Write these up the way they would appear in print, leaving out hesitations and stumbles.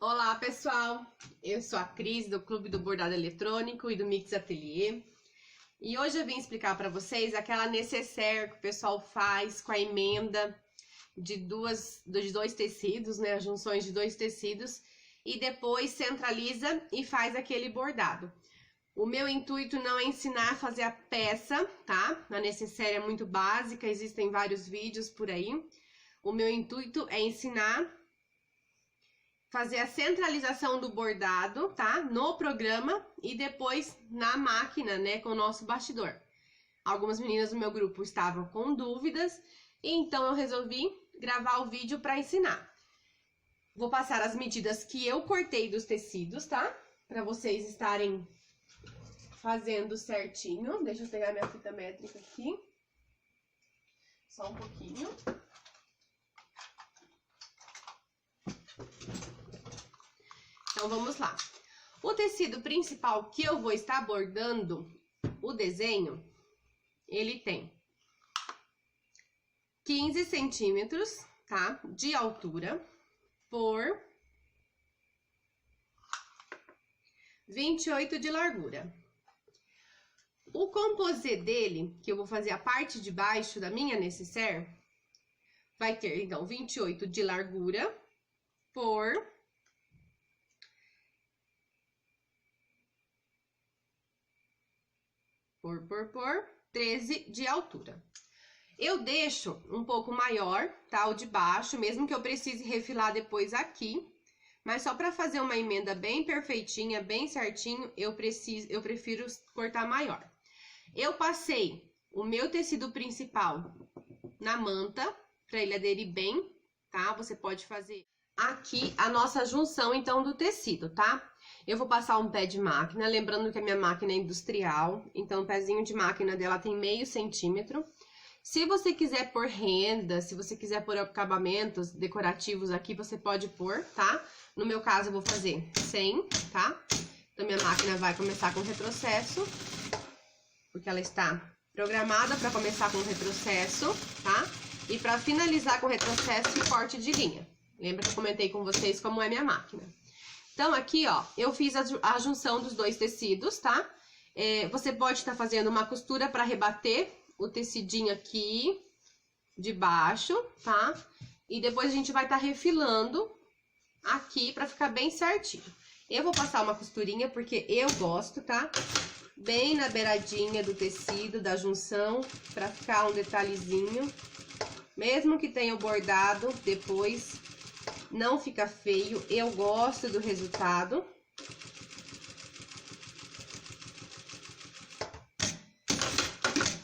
Olá pessoal, eu sou a Cris do Clube do Bordado Eletrônico e do Mix Atelier e hoje eu vim explicar para vocês aquela nécessaire que o pessoal faz com a emenda de dois tecidos, né, as junções de dois tecidos e depois centraliza e faz aquele bordado. O meu intuito não é ensinar a fazer a peça, tá? A nécessaire é muito básica, existem vários vídeos por aí. O meu intuito é ensinar fazer a centralização do bordado, tá? No programa e depois na máquina, né? Com o nosso bastidor. Algumas meninas do meu grupo estavam com dúvidas, e então eu resolvi gravar o vídeo para ensinar. Vou passar as medidas que eu cortei dos tecidos, tá? Para vocês estarem fazendo certinho. Deixa eu pegar minha fita métrica aqui. Só um pouquinho. Então, vamos lá. O tecido principal que eu vou estar bordando o desenho, ele tem 15 centímetros, tá? De altura por 28 de largura. O composê dele, que eu vou fazer a parte de baixo da minha nécessaire, vai ter, então, 28 de largura por 13 de altura. Eu deixo um pouco maior, tá? O de baixo, mesmo que eu precise refilar depois aqui. Mas só para fazer uma emenda bem perfeitinha, bem certinho, eu prefiro cortar maior. Eu passei o meu tecido principal na manta, para ele aderir bem, tá? Você pode fazer aqui a nossa junção, então, do tecido, tá? Eu vou passar um pé de máquina, lembrando que a minha máquina é industrial, então o pezinho de máquina dela tem meio centímetro. Se você quiser pôr renda, se você quiser pôr acabamentos decorativos aqui, você pode pôr, tá? No meu caso, eu vou fazer 100, tá? Então, minha máquina vai começar com retrocesso, porque ela está programada para começar com retrocesso, tá? E para finalizar com retrocesso e corte de linha. Lembra que eu comentei com vocês como é minha máquina? Então, aqui, ó, eu fiz a junção dos dois tecidos, tá? Você pode estar fazendo uma costura para rebater o tecidinho aqui de baixo, tá? E depois a gente vai estar refilando aqui para ficar bem certinho. Eu vou passar uma costurinha porque eu gosto, tá? Bem na beiradinha do tecido, da junção, para ficar um detalhezinho. Mesmo que tenha o bordado depois, não fica feio, eu gosto do resultado.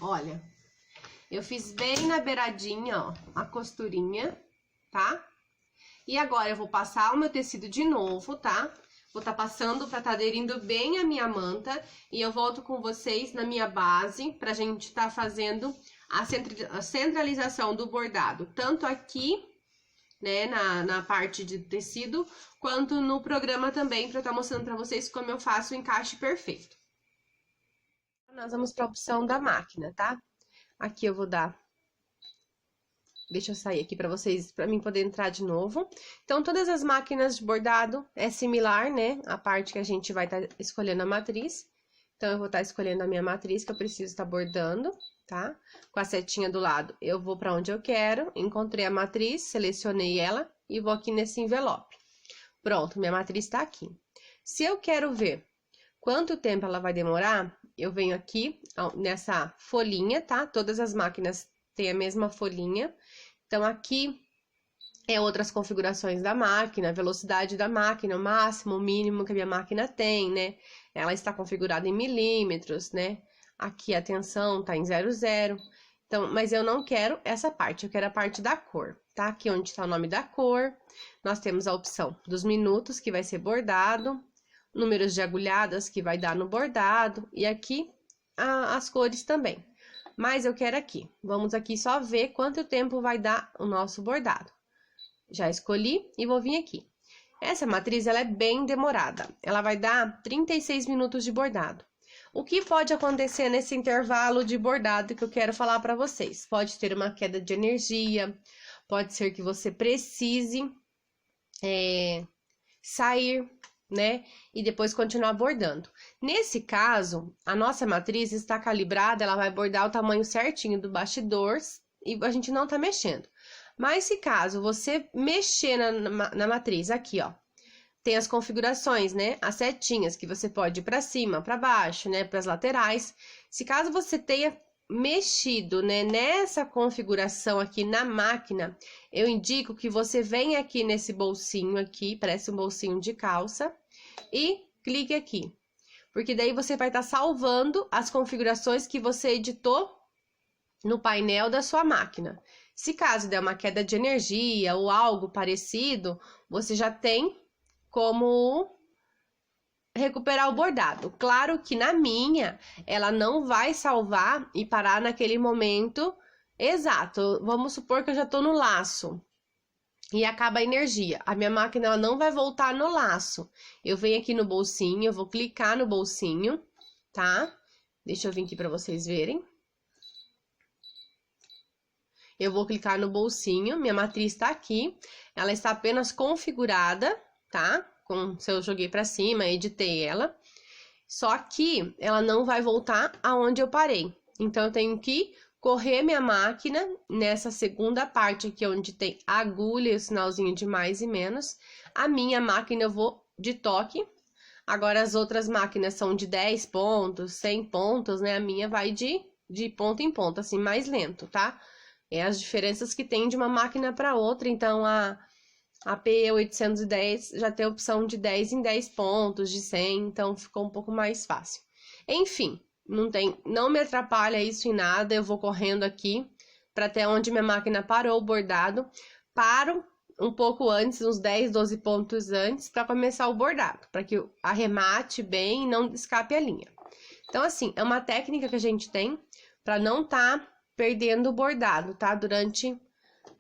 Olha, eu fiz bem na beiradinha, ó, a costurinha, tá? E agora eu vou passar o meu tecido de novo, tá? Vou tá passando pra tá aderindo bem a minha manta e eu volto com vocês na minha base pra gente tá fazendo a centralização do bordado, tanto aqui, né, na parte de tecido, quanto no programa também, para eu estar mostrando para vocês como eu faço o encaixe perfeito. Nós vamos para a opção da máquina, tá? Aqui eu vou dar... Deixa eu sair aqui para vocês, para mim poder entrar de novo. Então, todas as máquinas de bordado é similar, né? A parte que a gente vai estar escolhendo a matriz. Então, eu vou estar escolhendo a minha matriz que eu preciso estar bordando, tá? Com a setinha do lado, eu vou para onde eu quero, encontrei a matriz, selecionei ela e vou aqui nesse envelope. Pronto, minha matriz tá aqui. Se eu quero ver quanto tempo ela vai demorar, eu venho aqui nessa folhinha, tá? Todas as máquinas têm a mesma folhinha. Então, aqui é outras configurações da máquina, a velocidade da máquina, o máximo, o mínimo que a minha máquina tem, né? Ela está configurada em milímetros, né? Aqui a tensão tá em 00. Então, mas eu não quero essa parte, eu quero a parte da cor, tá? Aqui onde está o nome da cor, nós temos a opção dos minutos, que vai ser bordado, números de agulhadas, que vai dar no bordado, e aqui as cores também. Mas eu quero aqui, vamos aqui só ver quanto tempo vai dar o nosso bordado. Já escolhi e vou vir aqui. Essa matriz, ela é bem demorada, ela vai dar 36 minutos de bordado. O que pode acontecer nesse intervalo de bordado que eu quero falar para vocês? Pode ter uma queda de energia, pode ser que você precise sair, né? E depois continuar bordando. Nesse caso, a nossa matriz está calibrada, ela vai bordar o tamanho certinho do bastidor e a gente não tá mexendo. Mas se caso você mexer na matriz aqui, ó, tem as configurações, né? As setinhas que você pode ir para cima, para baixo, né? Para as laterais. Se caso você tenha mexido, né, nessa configuração aqui na máquina, eu indico que você venha aqui nesse bolsinho aqui, parece um bolsinho de calça, e clique aqui. Porque daí você vai estar salvando as configurações que você editou no painel da sua máquina. Se caso der uma queda de energia ou algo parecido, você já tem como recuperar o bordado. Claro que na minha, ela não vai salvar e parar naquele momento exato. Vamos supor que eu já tô no laço e acaba a energia. A minha máquina ela não vai voltar no laço. Eu venho aqui no bolsinho, eu vou clicar no bolsinho, tá? Deixa eu vir aqui para vocês verem. Eu vou clicar no bolsinho, minha matriz tá aqui. Ela está apenas configurada, tá? Se eu joguei para cima, editei ela. Só que ela não vai voltar aonde eu parei. Então, eu tenho que correr minha máquina nessa segunda parte aqui, onde tem agulha e o sinalzinho de mais e menos. A minha máquina eu vou de toque. Agora, as outras máquinas são de 10 pontos, 100 pontos, né? A minha vai de ponto em ponto, assim, mais lento, tá? É as diferenças que tem de uma máquina para outra. Então, a P810 já tem a opção de 10 em 10 pontos, de 100, então ficou um pouco mais fácil. Enfim, não me atrapalha isso em nada, eu vou correndo aqui para até onde minha máquina parou o bordado. Paro um pouco antes, uns 10, 12 pontos antes, para começar o bordado, para que arremate bem e não escape a linha. Então, assim, é uma técnica que a gente tem para não tá perdendo o bordado, tá? Durante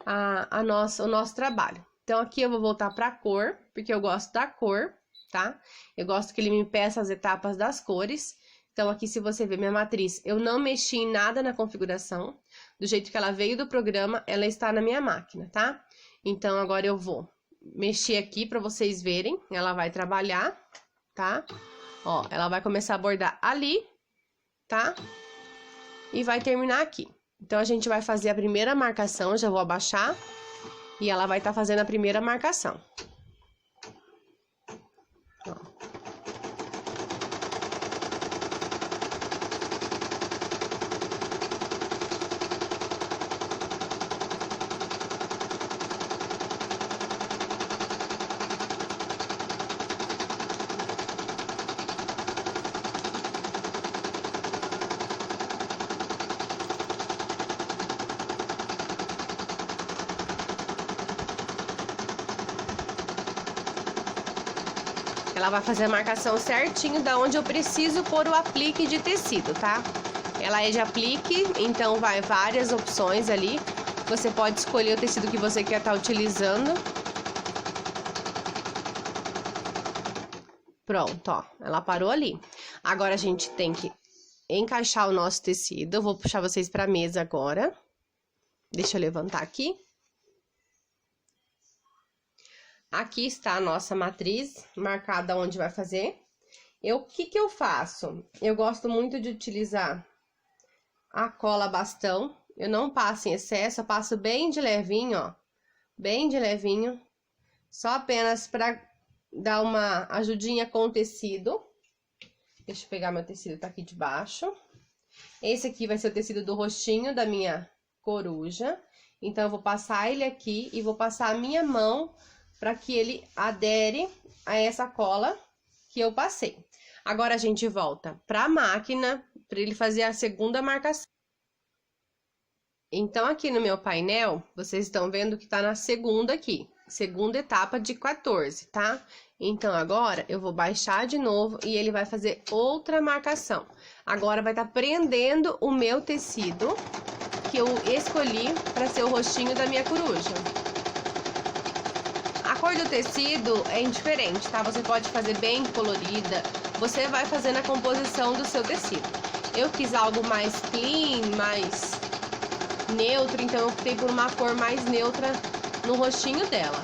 o nosso trabalho. Então, aqui eu vou voltar para a cor, porque eu gosto da cor, tá? Eu gosto que ele me peça as etapas das cores. Então, aqui, se você ver minha matriz, eu não mexi em nada na configuração. Do jeito que ela veio do programa, ela está na minha máquina, tá? Então, agora eu vou mexer aqui para vocês verem. Ela vai trabalhar, tá? Ó, ela vai começar a bordar ali, tá? E vai terminar aqui. Então, a gente vai fazer a primeira marcação, já vou abaixar. E ela vai estar fazendo a primeira marcação. Ó. Ela vai fazer a marcação certinho da onde eu preciso pôr o aplique de tecido, tá? Ela é de aplique, então vai várias opções ali. Você pode escolher o tecido que você quer estar utilizando. Pronto, ó, ela parou ali. Agora a gente tem que encaixar o nosso tecido. Eu vou puxar vocês para a mesa agora. Deixa eu levantar aqui. Aqui está a nossa matriz, marcada onde vai fazer. O que eu faço? Eu gosto muito de utilizar a cola bastão. Eu não passo em excesso, eu passo bem de levinho, ó. Bem de levinho. Só apenas para dar uma ajudinha com o tecido. Deixa eu pegar meu tecido, tá aqui debaixo. Esse aqui vai ser o tecido do rostinho da minha coruja. Então, eu vou passar ele aqui e vou passar a minha mão para que ele adere a essa cola que eu passei. Agora, a gente volta para a máquina, para ele fazer a segunda marcação. Então, aqui no meu painel, vocês estão vendo que tá na segunda aqui. Segunda etapa de 14, tá? Então, agora, eu vou baixar de novo e ele vai fazer outra marcação. Agora, vai estar prendendo o meu tecido que eu escolhi para ser o rostinho da minha coruja. A cor do tecido é indiferente, tá? Você pode fazer bem colorida, você vai fazendo a composição do seu tecido. Eu quis algo mais clean, mais neutro, então eu optei por uma cor mais neutra no rostinho dela.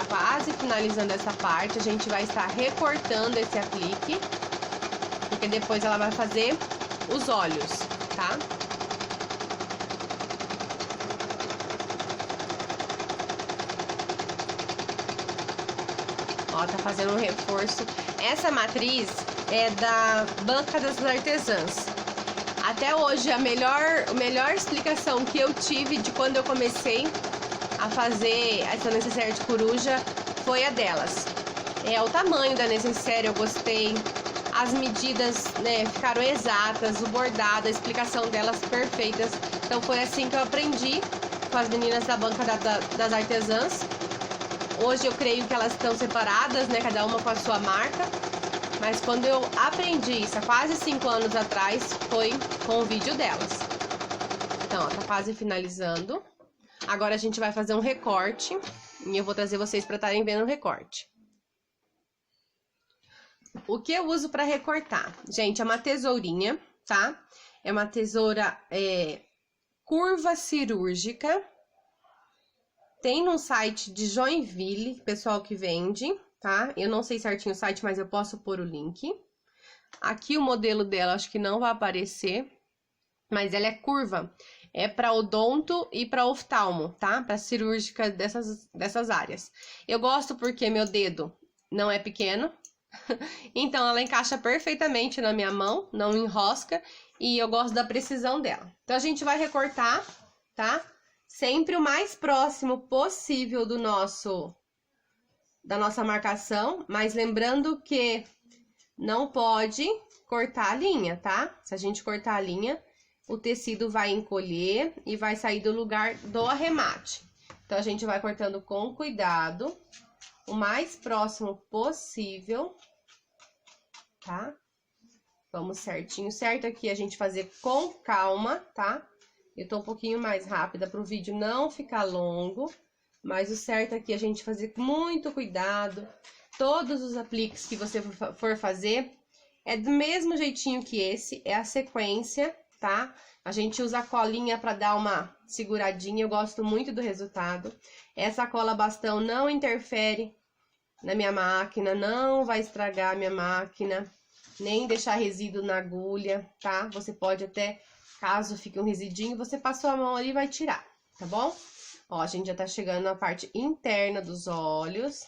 quase finalizando essa parte, a gente vai estar recortando esse aplique, porque depois ela vai fazer os olhos, tá? Ó, tá fazendo um reforço. Essa matriz é da Banca das Artesãs. Até hoje, a melhor explicação que eu tive de quando eu comecei a fazer essa necessaire de coruja foi a delas. O tamanho da necessaire eu gostei, as medidas, né, ficaram exatas, o bordado, a explicação delas perfeitas. Então foi assim que eu aprendi com as meninas da Banca das Artesãs. Hoje eu creio que elas estão separadas, né, cada uma com a sua marca. Mas quando eu aprendi isso há quase 5 anos atrás, foi com o vídeo delas. Então, ó, tá quase finalizando. Agora a gente vai fazer um recorte e eu vou trazer vocês para estarem vendo o recorte. O que eu uso para recortar? Gente, é uma tesourinha, tá? É uma tesoura curva cirúrgica. Tem no site de Joinville, pessoal que vende, tá? Eu não sei certinho o site, mas eu posso pôr o link. Aqui o modelo dela, acho que não vai aparecer, mas ela é curva. É para odonto e para oftalmo, tá? Para cirúrgica dessas áreas. Eu gosto porque meu dedo não é pequeno, então ela encaixa perfeitamente na minha mão, não enrosca, e eu gosto da precisão dela. Então a gente vai recortar, tá? Sempre o mais próximo possível da nossa marcação, mas lembrando que não pode cortar a linha, tá? Se a gente cortar a linha, o tecido vai encolher e vai sair do lugar do arremate. Então, a gente vai cortando com cuidado, o mais próximo possível, tá? Vamos certinho. Certo aqui a gente fazer com calma, tá? Eu tô um pouquinho mais rápida para o vídeo não ficar longo, mas o certo aqui é a gente fazer com muito cuidado. Todos os apliques que você for fazer é do mesmo jeitinho que esse, é a sequência, tá? A gente usa a colinha para dar uma seguradinha, eu gosto muito do resultado. Essa cola bastão não interfere na minha máquina, não vai estragar a minha máquina, nem deixar resíduo na agulha, tá? Você pode até... Caso fique um residinho, você passou a mão ali e vai tirar, tá bom? Ó, a gente já tá chegando na parte interna dos olhos.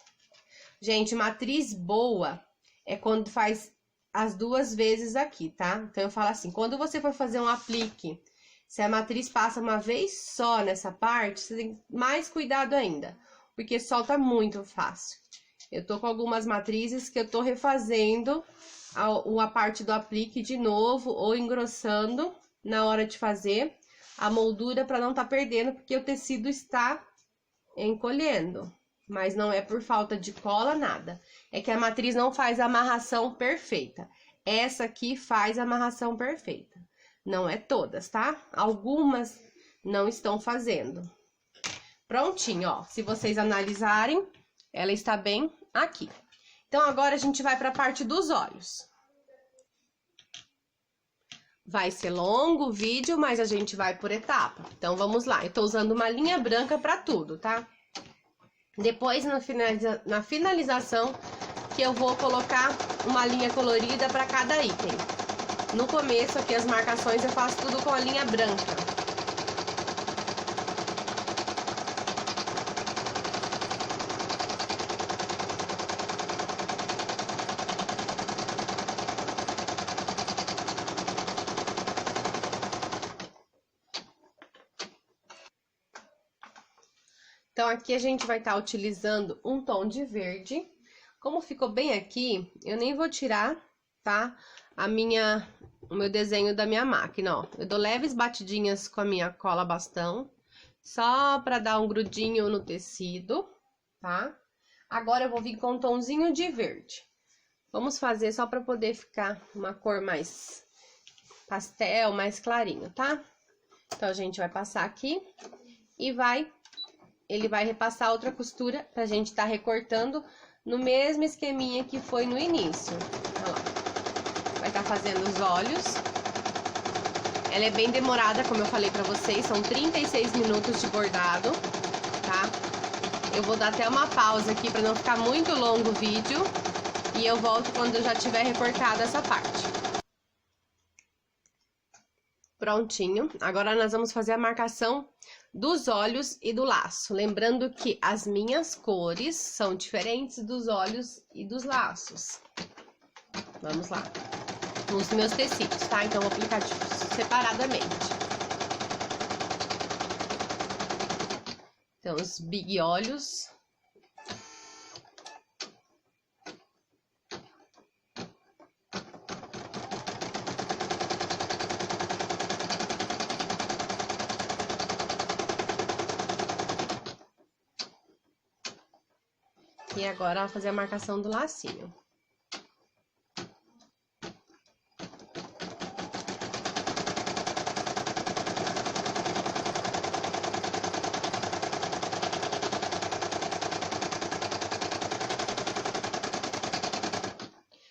Gente, matriz boa é quando faz as 2 vezes aqui, tá? Então, eu falo assim, quando você for fazer um aplique, se a matriz passa uma vez só nessa parte, você tem mais cuidado ainda, porque solta muito fácil. Eu tô com algumas matrizes que eu tô refazendo a parte do aplique de novo, ou engrossando na hora de fazer a moldura para não tá perdendo, porque o tecido está encolhendo. Mas não é por falta de cola, nada. É que a matriz não faz a amarração perfeita. Essa aqui faz a amarração perfeita. Não é todas, tá? Algumas não estão fazendo. Prontinho, ó. Se vocês analisarem, ela está bem aqui. Então, agora a gente vai para a parte dos olhos. Vai ser longo o vídeo, mas a gente vai por etapa. Então, vamos lá. Eu tô usando uma linha branca para tudo, tá? Depois, na finalização, que eu vou colocar uma linha colorida para cada item. No começo, aqui, as marcações, eu faço tudo com a linha branca. Então, aqui a gente vai estar utilizando um tom de verde. Como ficou bem aqui, eu nem vou tirar, tá? O meu desenho da minha máquina, ó. Eu dou leves batidinhas com a minha cola bastão, só pra dar um grudinho no tecido, tá? Agora eu vou vir com um tomzinho de verde. Vamos fazer só pra poder ficar uma cor mais pastel, mais clarinho, tá? Então, a gente vai passar aqui e ele vai repassar outra costura pra gente tá recortando no mesmo esqueminha que foi no início. Olha lá. Vai tá fazendo os olhos. Ela é bem demorada, como eu falei pra vocês, são 36 minutos de bordado, tá? Eu vou dar até uma pausa aqui para não ficar muito longo o vídeo. E eu volto quando eu já tiver recortado essa parte. Prontinho. Agora nós vamos fazer a marcação dos olhos e do laço. Lembrando que as minhas cores são diferentes dos olhos e dos laços. Vamos lá. Nos meus tecidos, tá? Então, eu vou aplicar separadamente. Então, os big olhos. E agora, vou fazer a marcação do lacinho.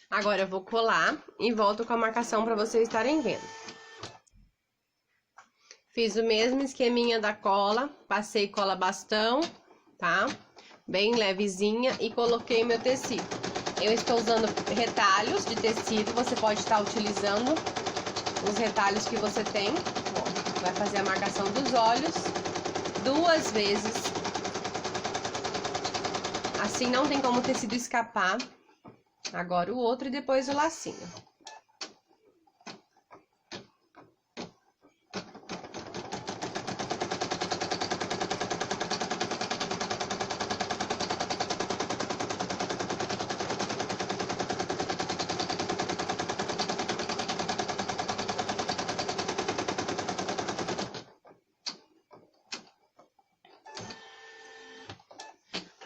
Agora eu vou colar e volto com a marcação para vocês estarem vendo. Fiz o mesmo esqueminha da cola, passei cola bastão, tá? Bem levezinha e coloquei meu tecido. Eu estou usando retalhos de tecido, você pode estar utilizando os retalhos que você tem. Bom, vai fazer a marcação dos olhos 2 vezes. Assim não tem como o tecido escapar. Agora o outro e depois o lacinho.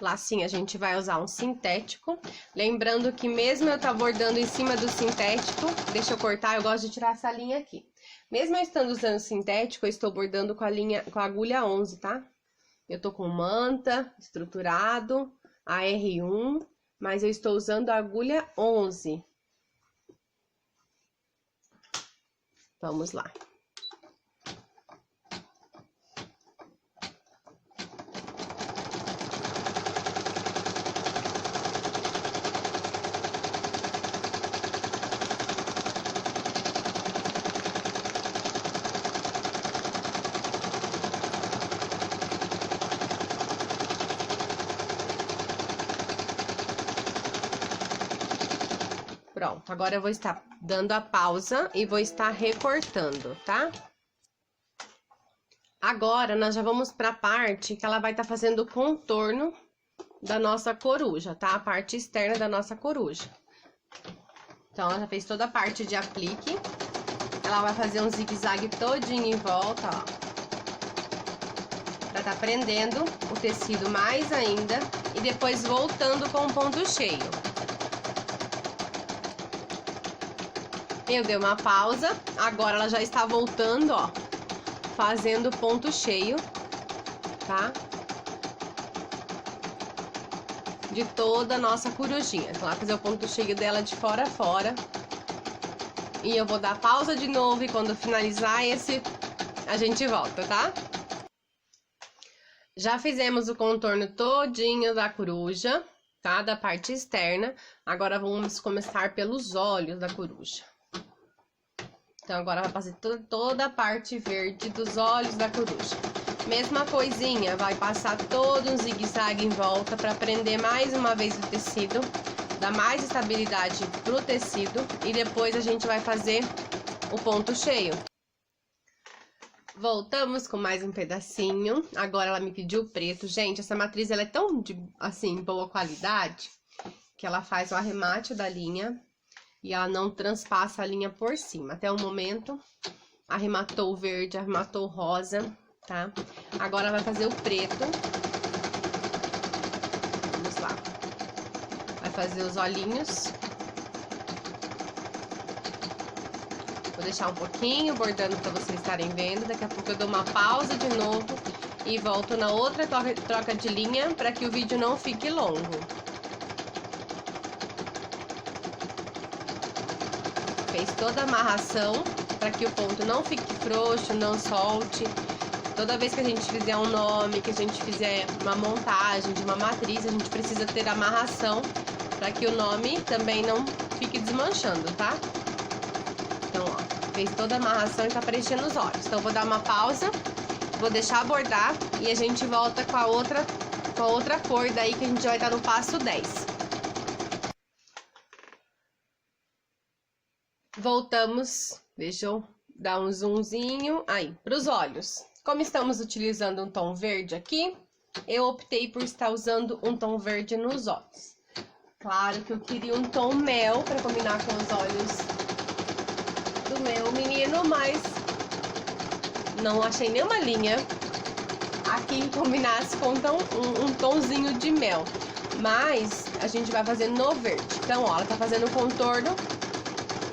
Lacinho a gente vai usar um sintético, lembrando que mesmo eu tá bordando em cima do sintético, deixa eu cortar, eu gosto de tirar essa linha aqui. Mesmo eu estando usando sintético, eu estou bordando com a agulha 11, tá? Eu tô com manta, estruturado, a R1, mas eu estou usando a agulha 11. Vamos lá. Pronto, agora eu vou estar dando a pausa e vou estar recortando, tá? Agora, nós já vamos para a parte que ela vai estar fazendo o contorno da nossa coruja, tá? A parte externa da nossa coruja. Então, ela já fez toda a parte de aplique. Ela vai fazer um zigue-zague todinho em volta, ó. Pra tá prendendo o tecido mais ainda e depois voltando com um ponto cheio. Eu dei uma pausa, agora ela já está voltando, ó, fazendo ponto cheio, tá? De toda a nossa corujinha. Então, ela vai fazer o ponto cheio dela de fora a fora. E eu vou dar pausa de novo e quando finalizar esse, a gente volta, tá? Já fizemos o contorno todinho da coruja, tá? Da parte externa. Agora vamos começar pelos olhos da coruja. Então, agora vai fazer toda a parte verde dos olhos da coruja. Mesma coisinha, vai passar todo um zigue-zague em volta para prender mais uma vez o tecido, dar mais estabilidade pro tecido e depois a gente vai fazer o ponto cheio. Voltamos com mais um pedacinho. Agora ela me pediu preto. Gente, essa matriz ela é tão assim, boa qualidade que ela faz o arremate da linha. E ela não transpassa a linha por cima. Até o momento, arrematou o verde, arrematou o rosa, tá? Agora vai fazer o preto. Vamos lá. Vai fazer os olhinhos. Vou deixar um pouquinho bordando pra vocês estarem vendo. Daqui a pouco eu dou uma pausa de novo e volto na outra troca de linha para que o vídeo não fique longo. Fez toda a amarração para que o ponto não fique frouxo, não solte. Toda vez que a gente fizer um nome, que a gente fizer uma montagem de uma matriz, a gente precisa ter amarração para que o nome também não fique desmanchando, tá? Então, ó, fez toda a amarração e tá preenchendo os olhos. Então, eu vou dar uma pausa, vou deixar bordar e a gente volta com a outra cor daí que a gente vai estar no passo 10. Voltamos, deixa eu dar um zoomzinho aí para os olhos. Como estamos utilizando um tom verde aqui, eu optei por estar usando um tom verde nos olhos. Claro que eu queria um tom mel para combinar com os olhos do meu menino, mas não achei nenhuma linha aqui que combinasse com um tomzinho de mel. Mas a gente vai fazer no verde. Então, ó, ela tá fazendo o contorno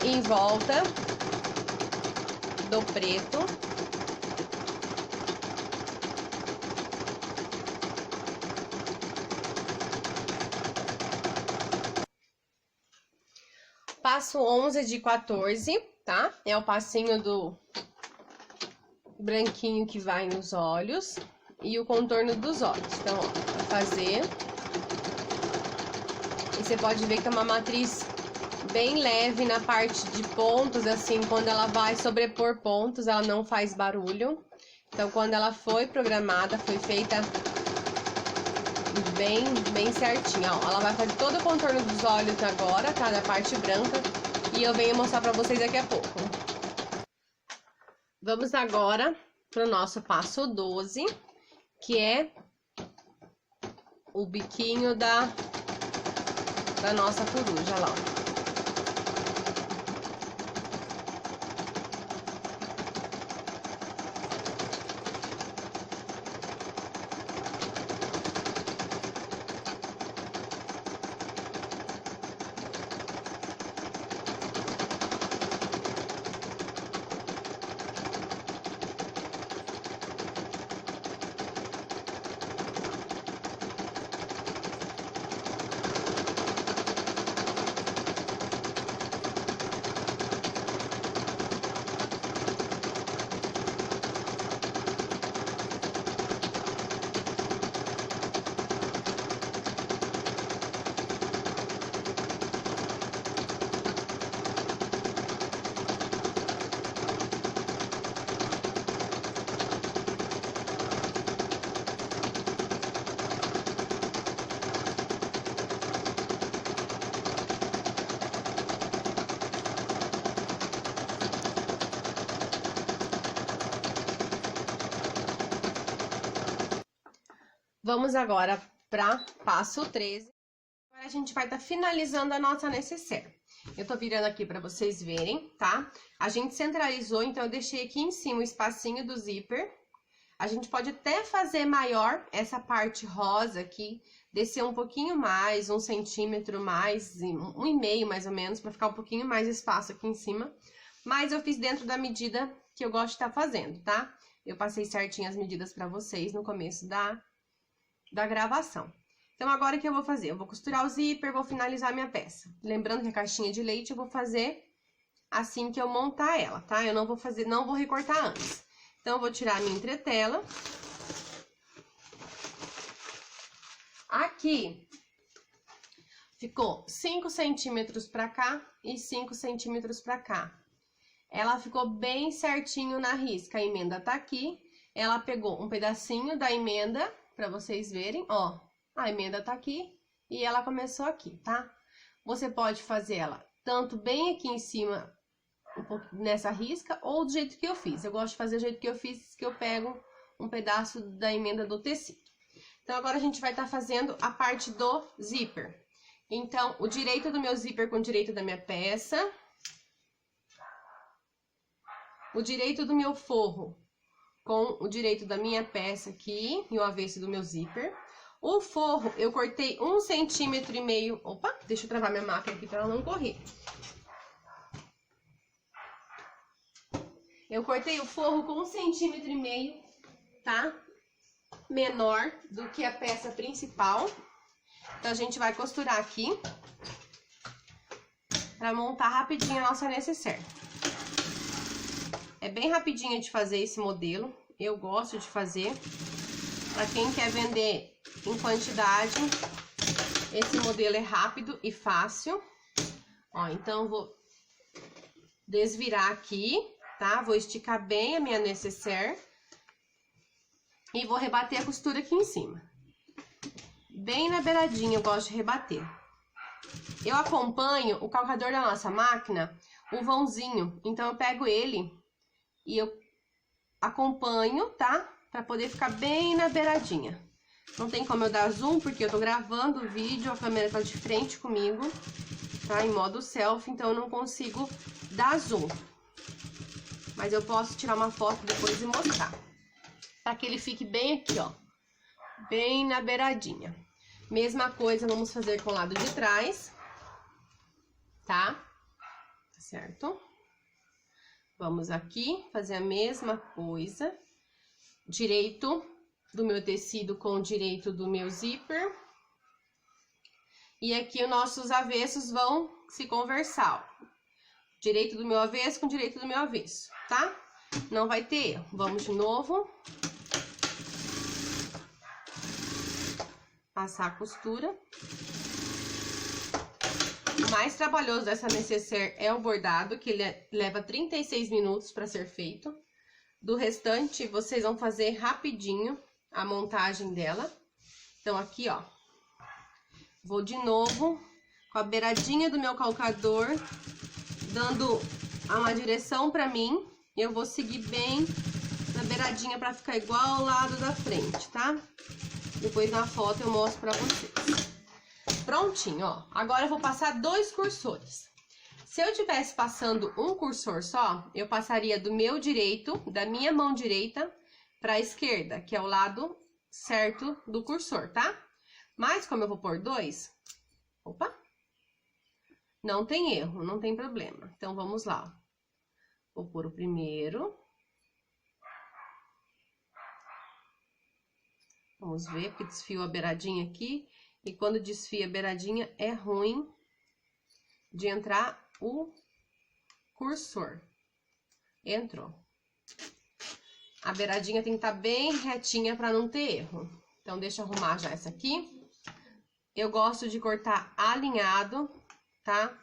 em volta do preto. Passo 11 de 14, tá? É o passinho do branquinho que vai nos olhos e o contorno dos olhos. Então, ó, vai fazer. E você pode ver que é uma matriz bem leve na parte de pontos, assim, quando ela vai sobrepor pontos, ela não faz barulho. Então, quando ela foi programada, foi feita bem certinha, ó. Ela vai fazer todo o contorno dos olhos agora, tá? Da parte branca. E eu venho mostrar pra vocês daqui a pouco. Vamos agora pro nosso passo 12, que é o biquinho da nossa coruja lá, ó. Vamos agora para passo 13. Agora a gente vai estar finalizando a nossa necessaire. Eu tô virando aqui para vocês verem, tá? A gente centralizou, então eu deixei aqui em cima o espacinho do zíper. A gente pode até fazer maior essa parte rosa aqui, descer um pouquinho mais, 1 centímetro mais, 1,5 mais ou menos, para ficar um pouquinho mais espaço aqui em cima. Mas eu fiz dentro da medida que eu gosto de estar fazendo, tá? Eu passei certinho as medidas para vocês no começo da gravação. Então, agora o que eu vou fazer? Eu vou costurar o zíper, vou finalizar a minha peça. Lembrando que a caixinha de leite eu vou fazer assim que eu montar ela, tá? Eu não vou recortar antes. Então, eu vou tirar a minha entretela. Aqui ficou 5 centímetros pra cá e 5 centímetros pra cá. Ela ficou bem certinho na risca. A emenda tá aqui. Ela pegou um pedacinho da emenda, pra vocês verem, ó. A emenda tá aqui e ela começou aqui, tá? Você pode fazer ela tanto bem aqui em cima, um pouco nessa risca, ou do jeito que eu fiz. Eu gosto de fazer do jeito que eu fiz, que eu pego um pedaço da emenda do tecido. Então, agora a gente vai estar fazendo a parte do zíper. Então, o direito do meu zíper com o direito da minha peça. O direito do meu forro com o direito da minha peça aqui e o avesso do meu zíper. O forro, eu cortei 1,5 centímetro. Opa, deixa eu travar minha máquina aqui para ela não correr. Eu cortei o forro com 1,5 centímetro, tá? Menor do que a peça principal. Então, a gente vai costurar aqui para montar rapidinho a nossa necessaire. É bem rapidinho de fazer esse modelo. eu gosto de fazer. Para quem quer vender em quantidade, esse modelo é rápido e fácil. Ó, então eu vou desvirar aqui, tá? Vou esticar bem a minha nécessaire e vou rebater a costura aqui em cima. Bem na beiradinha eu gosto de rebater. Eu acompanho o calcador da nossa máquina, o vãozinho, então eu pego ele e eu acompanho, tá? Pra poder ficar bem na beiradinha. Não tem como eu dar zoom, porque eu tô gravando o vídeo, a câmera tá de frente comigo, tá? Em modo selfie, então eu não consigo dar zoom. Mas eu posso tirar uma foto depois e mostrar. Pra que ele fique bem aqui, ó. Bem na beiradinha. Mesma coisa vamos fazer com o lado de trás. Tá? Certo? Vamos aqui fazer a mesma coisa. Direito do meu tecido com o direito do meu zíper. E aqui os nossos avessos vão se conversar, ó. Direito do meu avesso com direito do meu avesso, tá? Não vai ter erro. Vamos de novo. Passar a costura. O mais trabalhoso dessa nécessaire é o bordado, que ele leva 36 minutos para ser feito. Do restante, vocês vão fazer rapidinho a montagem dela. Então, aqui, ó. Vou de novo com a beiradinha do meu calcador, dando uma direção pra mim. Eu vou seguir bem na beiradinha pra ficar igual ao lado da frente, tá? Depois na foto eu mostro pra vocês. Prontinho, ó. Agora eu vou passar 2 cursores. Se eu tivesse passando um cursor só, eu passaria do meu direito, da minha mão direita, pra esquerda, que é o lado certo do cursor, tá? Mas como eu vou pôr 2, opa, não tem erro, não tem problema. Então, vamos lá, ó. Vou pôr o primeiro. Vamos ver, porque desfio a beiradinha aqui. E quando desfia a beiradinha, é ruim de entrar o cursor. Entrou. A beiradinha tem que estar bem retinha para não ter erro. Então, deixa eu arrumar já essa aqui. Eu gosto de cortar alinhado, tá?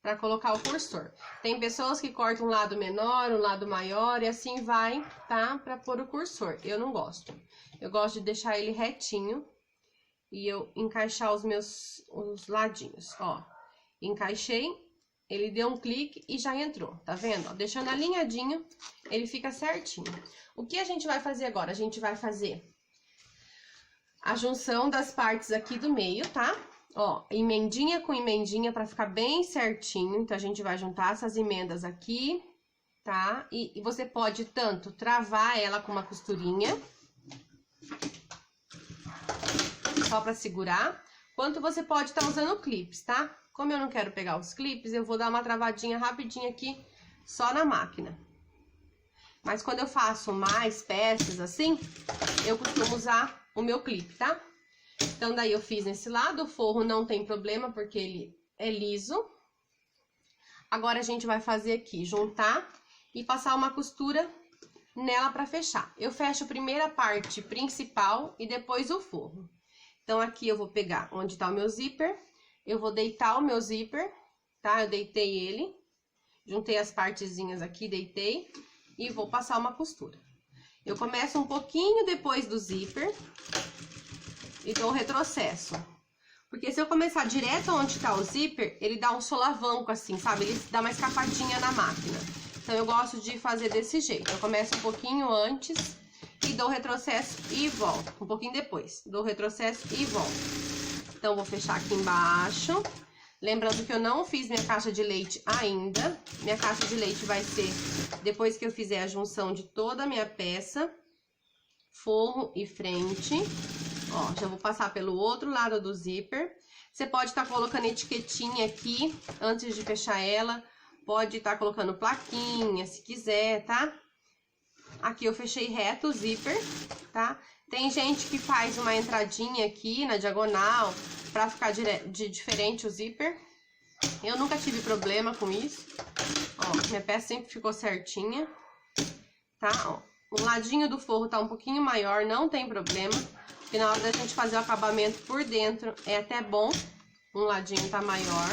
Pra colocar o cursor. Tem pessoas que cortam um lado menor, um lado maior e assim vai, tá? Pra pôr o cursor. Eu não gosto. Eu gosto de deixar ele retinho e eu encaixar os ladinhos, ó. Encaixei, ele deu um clique e já entrou, tá vendo? Ó, deixando alinhadinho, ele fica certinho. O que a gente vai fazer agora? A gente vai fazer a junção das partes aqui do meio, tá? Ó, emendinha com emendinha pra ficar bem certinho. Então, a gente vai juntar essas emendas aqui, tá? E você pode tanto travar ela com uma costurinha, só pra segurar, quanto você pode estar usando clips, tá? Como eu não quero pegar os clips, eu vou dar uma travadinha rapidinha aqui, só na máquina. Mas quando eu faço mais peças assim, eu costumo usar o meu clipe, tá? Então, daí eu fiz nesse lado, o forro não tem problema, porque ele é liso. Agora, a gente vai fazer aqui, juntar e passar uma costura nela pra fechar. Eu fecho primeiro a parte principal e depois o forro. Então, aqui eu vou pegar onde tá o meu zíper, eu vou deitar o meu zíper, tá? Eu deitei ele, juntei as partezinhas aqui, deitei e vou passar uma costura. Eu começo um pouquinho depois do zíper e dou um retrocesso. Porque se eu começar direto onde tá o zíper, ele dá um solavanco assim, sabe? Ele dá uma escapadinha na máquina. Então, eu gosto de fazer desse jeito. Eu começo um pouquinho antes e dou retrocesso e volto. Um pouquinho depois, dou retrocesso e volto. Então, vou fechar aqui embaixo. Lembrando que eu não fiz minha caixa de leite ainda. Minha caixa de leite vai ser depois que eu fizer a junção de toda a minha peça. Forro e frente. Ó, já vou passar pelo outro lado do zíper. Você pode estar colocando etiquetinha aqui antes de fechar ela. Pode estar colocando plaquinha, se quiser, tá? Aqui eu fechei reto o zíper, tá? Tem gente que faz uma entradinha aqui na diagonal pra ficar diferente o zíper. Eu nunca tive problema com isso. Ó, minha peça sempre ficou certinha, tá? Ó, o ladinho do forro tá um pouquinho maior, não tem problema. Porque na hora da gente fazer o acabamento por dentro, é até bom um ladinho tá maior.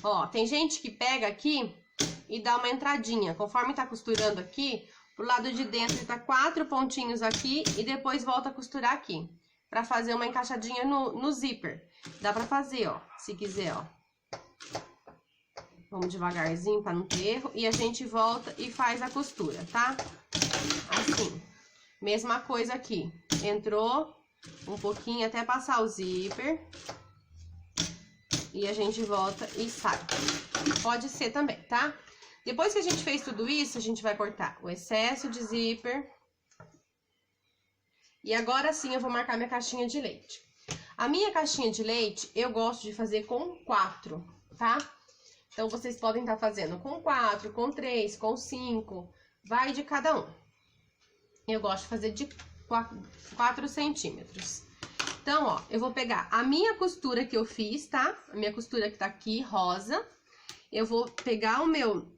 Ó, tem gente que pega aqui e dá uma entradinha. Conforme tá costurando aqui, pro lado de dentro tá 4 pontinhos aqui e depois volta a costurar aqui. Pra fazer uma encaixadinha no zíper. Dá pra fazer, ó, se quiser, ó. Vamos devagarzinho pra não ter erro. E a gente volta e faz a costura, tá? Assim. Mesma coisa aqui. Entrou um pouquinho até passar o zíper. E a gente volta e sai. Pode ser também, tá? Depois que a gente fez tudo isso, a gente vai cortar o excesso de zíper. E agora sim eu vou marcar minha caixinha de leite. A minha caixinha de leite, eu gosto de fazer com 4, tá? Então, vocês podem estar fazendo com 4, com 3, com 5. Vai de cada um. Eu gosto de fazer de 4 centímetros. Então, ó, eu vou pegar a minha costura que eu fiz, tá? A minha costura que tá aqui, rosa. Eu vou pegar o meu...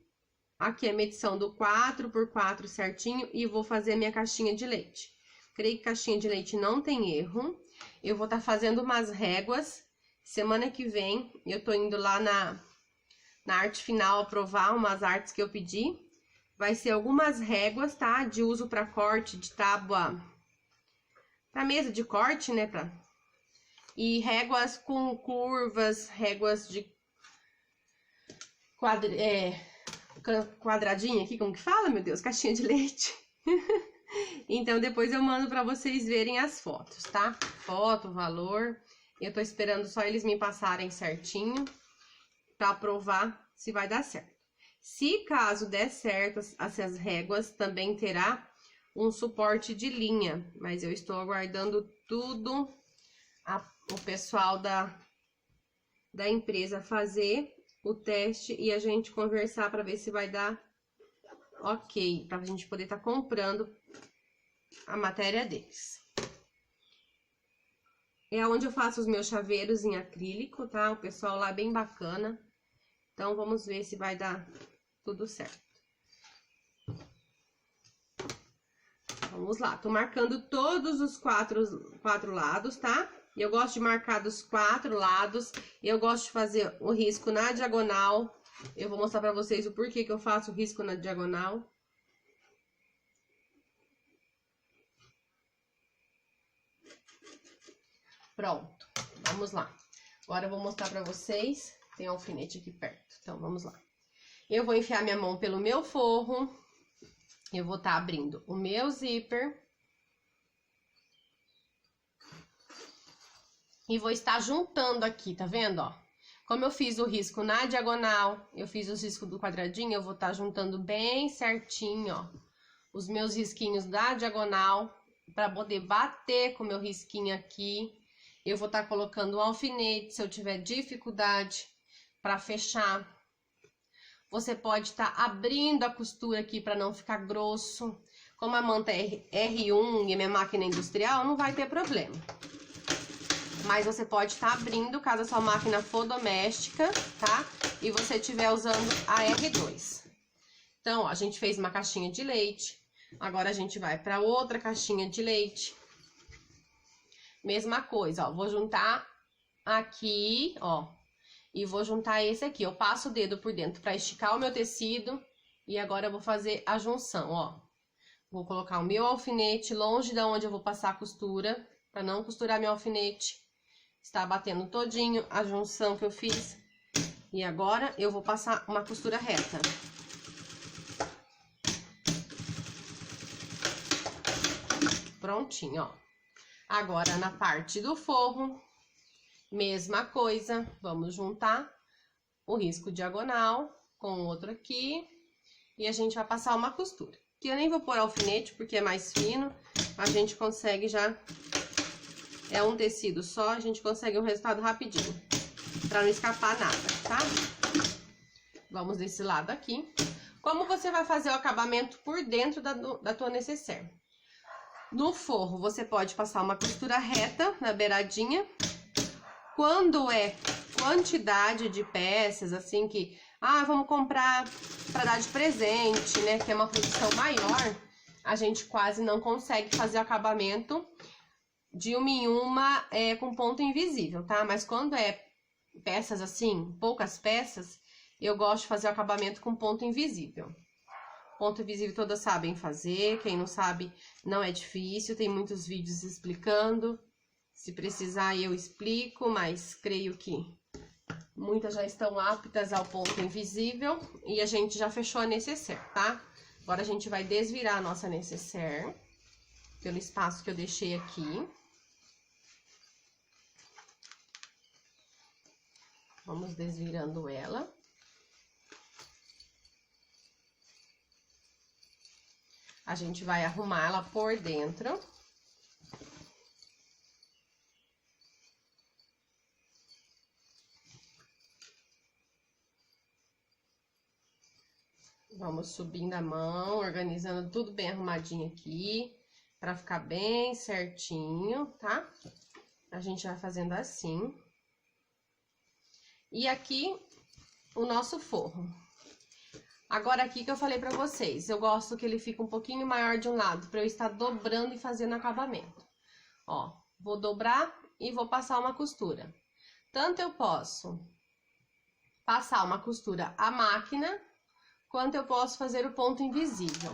Aqui a medição do 4 por 4 certinho e vou fazer a minha caixinha de leite. Creio que caixinha de leite não tem erro. Eu vou estar fazendo umas réguas. Semana que vem eu tô indo lá na arte final aprovar umas artes que eu pedi. Vai ser algumas réguas, tá? De uso para corte de tábua, para mesa de corte, né? E réguas com curvas, réguas de quadradinho aqui, como que fala, meu Deus? Caixinha de leite. Então, depois eu mando pra vocês verem as fotos, tá? Foto, valor. Eu tô esperando só eles me passarem certinho pra aprovar se vai dar certo. Se caso der certo, essas réguas também terá um suporte de linha. Mas eu estou aguardando tudo o pessoal da empresa fazer o teste e a gente conversar para ver se vai dar ok, para a gente poder estar comprando a matéria deles. É onde eu faço os meus chaveiros em acrílico, tá? O pessoal lá é bem bacana. Então, vamos ver se vai dar tudo certo. Vamos lá, tô marcando todos os quatro lados, tá? E eu gosto de marcar dos 4 lados. Eu gosto de fazer o risco na diagonal. Eu vou mostrar pra vocês o porquê que eu faço o risco na diagonal. Pronto, vamos lá. Agora eu vou mostrar pra vocês. Tem um alfinete aqui perto, então vamos lá. Eu vou enfiar minha mão pelo meu forro. Eu vou estar abrindo o meu zíper. E vou estar juntando aqui, tá vendo, ó? Como eu fiz o risco na diagonal, eu fiz os riscos do quadradinho, eu vou estar juntando bem certinho, ó. Os meus risquinhos da diagonal, pra poder bater com o meu risquinho aqui. Eu vou estar colocando um alfinete, se eu tiver dificuldade pra fechar. Você pode estar abrindo a costura aqui pra não ficar grosso. Como a manta é R1 e a minha máquina industrial, não vai ter problema. Mas você pode estar abrindo, caso a sua máquina for doméstica, tá? E você estiver usando a R2. Então, ó, a gente fez uma caixinha de leite. Agora, a gente vai para outra caixinha de leite. Mesma coisa, ó. Vou juntar aqui, ó. E vou juntar esse aqui. Eu passo o dedo por dentro para esticar o meu tecido. E agora, eu vou fazer a junção, ó. Vou colocar o meu alfinete longe da onde eu vou passar a costura, para não costurar meu alfinete. Está batendo todinho a junção que eu fiz. E agora, eu vou passar uma costura reta. Prontinho, ó. Agora, na parte do forro, mesma coisa. Vamos juntar o risco diagonal com o outro aqui. E a gente vai passar uma costura. Que eu nem vou pôr alfinete, porque é mais fino. A gente consegue já... É um tecido só, a gente consegue um resultado rapidinho. Pra não escapar nada, tá? Vamos desse lado aqui. Como você vai fazer o acabamento por dentro da tua necessaire? No forro, você pode passar uma costura reta na beiradinha. Quando é quantidade de peças, assim, que Ah, vamos comprar para dar de presente, né? Que é uma produção maior, a gente quase não consegue fazer o acabamento de uma em uma com ponto invisível, tá? Mas quando é peças assim, poucas peças, eu gosto de fazer o acabamento com ponto invisível. Ponto invisível todas sabem fazer, quem não sabe não é difícil, tem muitos vídeos explicando. Se precisar eu explico, mas creio que muitas já estão aptas ao ponto invisível e a gente já fechou a necessaire, tá? Agora a gente vai desvirar a nossa necessaire pelo espaço que eu deixei aqui. Vamos desvirando ela. A gente vai arrumar ela por dentro. Vamos subindo a mão, organizando tudo bem arrumadinho aqui, pra ficar bem certinho, tá? A gente vai fazendo assim. E aqui, o nosso forro. Agora aqui que eu falei pra vocês, eu gosto que ele fique um pouquinho maior de um lado, pra eu estar dobrando e fazendo acabamento. Ó, vou dobrar e vou passar uma costura. Tanto eu posso passar uma costura à máquina, quanto eu posso fazer o ponto invisível.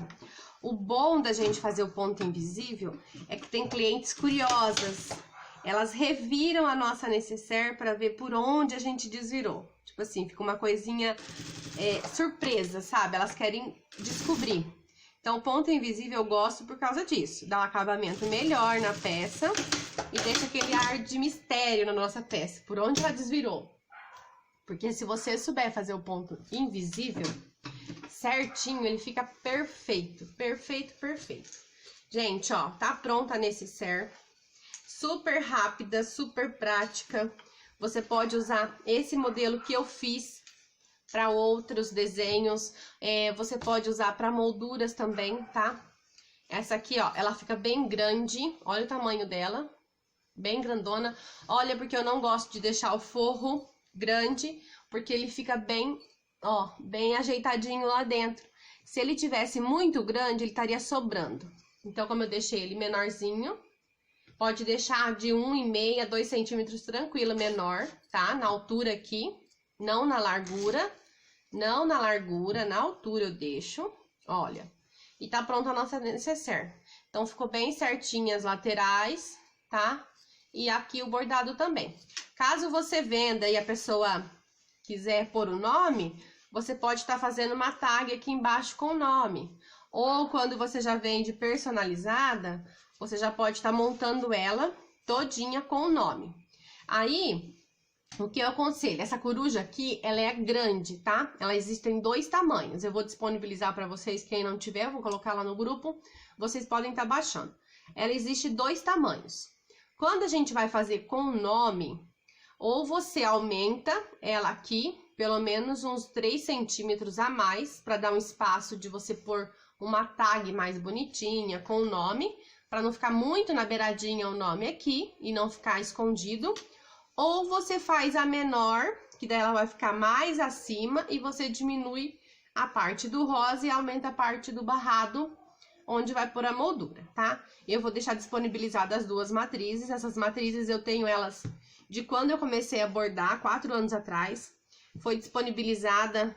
O bom da gente fazer o ponto invisível é que tem clientes curiosas. Elas reviram a nossa necessaire para ver por onde a gente desvirou. Tipo assim, fica uma coisinha surpresa, sabe? Elas querem descobrir. Então, o ponto invisível eu gosto por causa disso. Dá um acabamento melhor na peça e deixa aquele ar de mistério na nossa peça. Por onde ela desvirou. Porque se você souber fazer o ponto invisível certinho, ele fica perfeito. Perfeito, perfeito. Gente, ó, tá pronta a necessaire. Super rápida, super prática. Você pode usar esse modelo que eu fiz para outros desenhos. Você pode usar para molduras também, tá? Essa aqui, ó, ela fica bem grande. Olha o tamanho dela. Bem grandona. Olha, porque eu não gosto de deixar o forro grande, porque ele fica bem, ó, bem ajeitadinho lá dentro. Se ele tivesse muito grande, ele estaria sobrando. Então, como eu deixei ele menorzinho, pode deixar de 1,5 a 2 centímetros tranquilo, menor, tá? Na altura aqui, não na largura. Não na largura, na altura eu deixo, olha. E tá pronta a nossa necessaire. Então, ficou bem certinho as laterais, tá? E aqui o bordado também. Caso você venda e a pessoa quiser pôr o nome, você pode estar fazendo uma tag aqui embaixo com o nome. Ou quando você já vende personalizada, você já pode estar montando ela todinha com o nome. Aí, o que eu aconselho? Essa coruja aqui, ela é grande, tá? Ela existe em 2 tamanhos. Eu vou disponibilizar para vocês, quem não tiver, eu vou colocar lá no grupo. Vocês podem estar baixando. Ela existe 2 tamanhos. Quando a gente vai fazer com o nome, ou você aumenta ela aqui, pelo menos uns 3 centímetros a mais, para dar um espaço de você pôr uma tag mais bonitinha com o nome, para não ficar muito na beiradinha o nome aqui e não ficar escondido. Ou você faz a menor, que daí ela vai ficar mais acima, e você diminui a parte do rosa e aumenta a parte do barrado, onde vai pôr a moldura, tá? Eu vou deixar disponibilizadas as 2 matrizes. Essas matrizes eu tenho elas de quando eu comecei a bordar, 4 anos atrás. Foi disponibilizada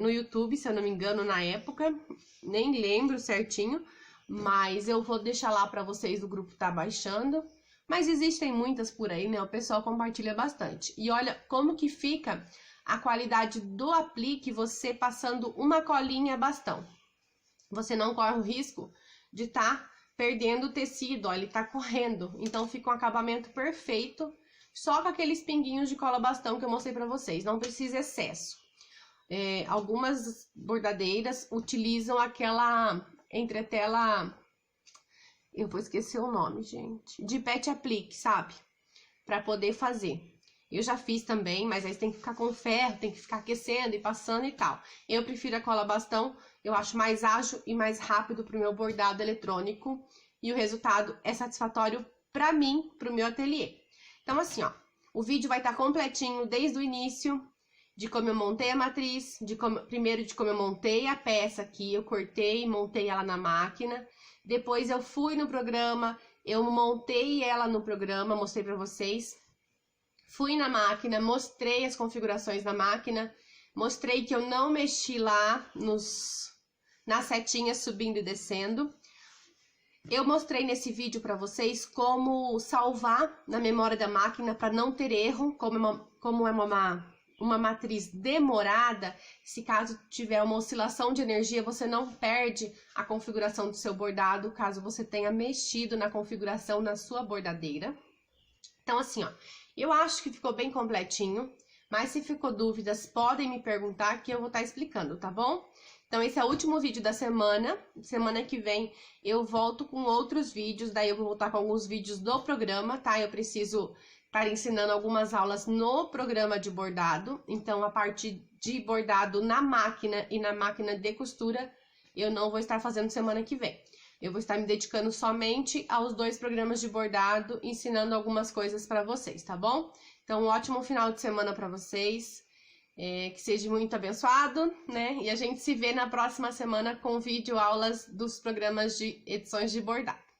no YouTube, se eu não me engano, na época. Nem lembro certinho, mas eu vou deixar lá para vocês do grupo tá baixando. Mas existem muitas por aí, né? O pessoal compartilha bastante. E olha como que fica a qualidade do aplique você passando uma colinha bastão. Você não corre o risco de estar perdendo o tecido, ó, ele tá correndo. Então fica um acabamento perfeito, só com aqueles pinguinhos de cola bastão que eu mostrei pra vocês. Não precisa excesso. Algumas bordadeiras utilizam aquela entretela... Eu vou esquecer o nome, gente. De pet aplique, sabe? Pra poder fazer. Eu já fiz também, mas aí tem que ficar com ferro, tem que ficar aquecendo e passando e tal. Eu prefiro a cola bastão, eu acho mais ágil e mais rápido pro meu bordado eletrônico. E o resultado é satisfatório pra mim, pro meu ateliê. Então, assim, ó. O vídeo vai estar completinho desde o início. de como eu montei a matriz, primeiro de como eu montei a peça aqui, eu cortei e montei ela na máquina. Depois eu fui no programa, eu montei ela no programa, mostrei pra vocês. Fui na máquina, mostrei as configurações da máquina, mostrei que eu não mexi lá nas setinhas subindo e descendo. Eu mostrei nesse vídeo para vocês como salvar na memória da máquina para não ter erro, como é uma matriz demorada. Se caso tiver uma oscilação de energia, você não perde a configuração do seu bordado, caso você tenha mexido na configuração na sua bordadeira. Então assim, ó, eu acho que ficou bem completinho, mas se ficou dúvidas, podem me perguntar que eu vou estar explicando, tá bom? Então, esse é o último vídeo da semana. Semana que vem eu volto com outros vídeos, daí eu vou voltar com alguns vídeos do programa, tá? Eu preciso estar ensinando algumas aulas no programa de bordado. Então, a parte de bordado na máquina e na máquina de costura, eu não vou estar fazendo semana que vem. Eu vou estar me dedicando somente aos 2 programas de bordado, ensinando algumas coisas para vocês, tá bom? Então, um ótimo final de semana para vocês. Que seja muito abençoado, né? E a gente se vê na próxima semana com vídeo aulas dos programas de edições de bordado.